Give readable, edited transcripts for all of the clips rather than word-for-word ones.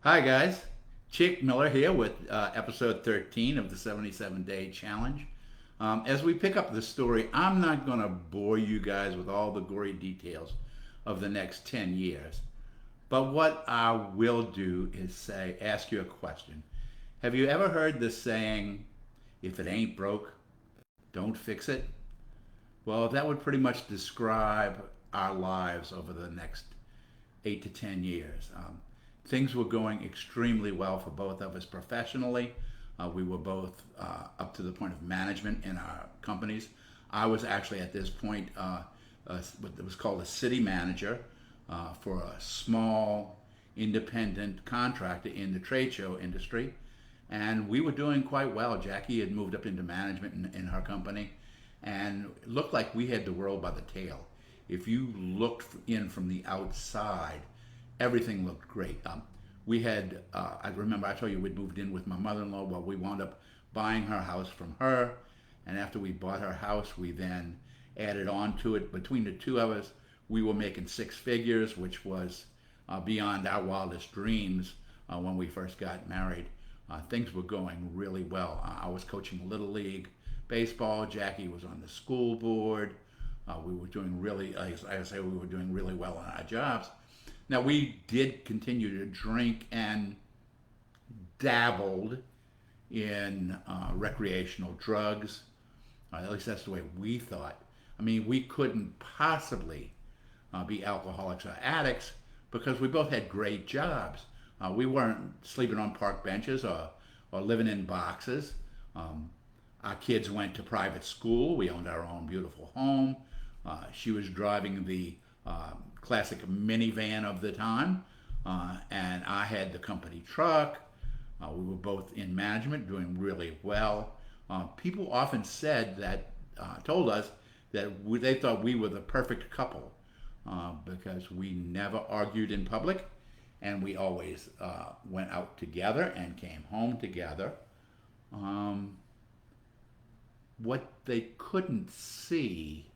Hi, guys. Chick Miller here with episode 13 of the 77-Day Challenge. As we pick up the story, I'm not going to bore you guys with all the gory details of the next 10 years. But what I will do is ask you a question. Have you ever heard the saying, if it ain't broke, don't fix it? Well, that would pretty much describe our lives over the next 8 to 10 years. Things were going extremely well for both of us professionally. We were both up to the point of management in our companies. I was actually at this point what was called a city manager for a small independent contractor in the trade show industry. And we were doing quite well. Jackie had moved up into management in her company, and it looked like we had the world by the tail. If you looked in from the outside, everything looked great. We had, I remember I told you we'd moved in with my mother-in-law. Well, we wound up buying her house from her. And after we bought her house, we then added on to it. Between the two of us, we were making six figures, which was beyond our wildest dreams when we first got married. Things were going really well. I was coaching Little League baseball. Jackie was on the school board. We were doing really, as I say, we were doing really well on our jobs. Now, we did continue to drink and dabbled in recreational drugs. At least that's the way we thought. I mean, we couldn't possibly be alcoholics or addicts because we both had great jobs. We weren't sleeping on park benches or living in boxes. Our kids went to private school. We owned our own beautiful home. She was driving the classic minivan of the time, and I had the company truck. We were both in management, doing really well. People often said that, told us that they thought we were the perfect couple because we never argued in public, and we always went out together and came home together. What they couldn't see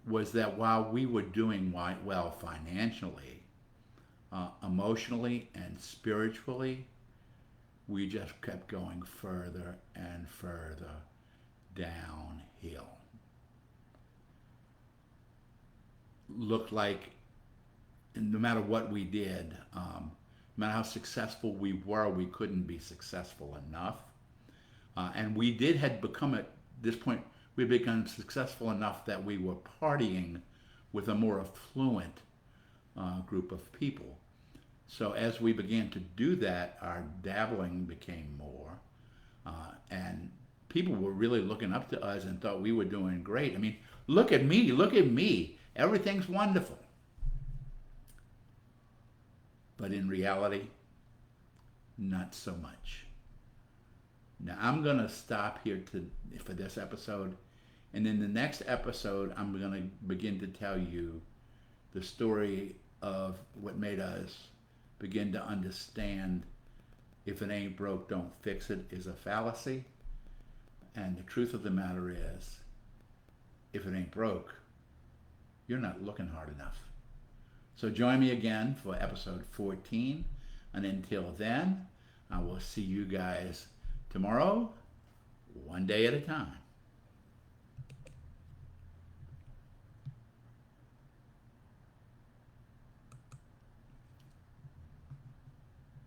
was that while we were doing well financially, emotionally and spiritually, we just kept going further and further downhill. Looked like no matter what we did, no matter how successful we were, we couldn't be successful enough. And we had become at this point, we had become successful enough that we were partying with a more affluent group of people. So as we began to do that, our dabbling became more, and people were really looking up to us and thought we were doing great. I mean, look at me, everything's wonderful. But in reality, not so much. Now I'm going to stop here for this episode. And in the next episode, I'm going to begin to tell you the story of what made us begin to understand if it ain't broke, don't fix it is a fallacy. And the truth of the matter is, if it ain't broke, you're not looking hard enough. So join me again for episode 14. And until then, I will see you guys tomorrow, one day at a time.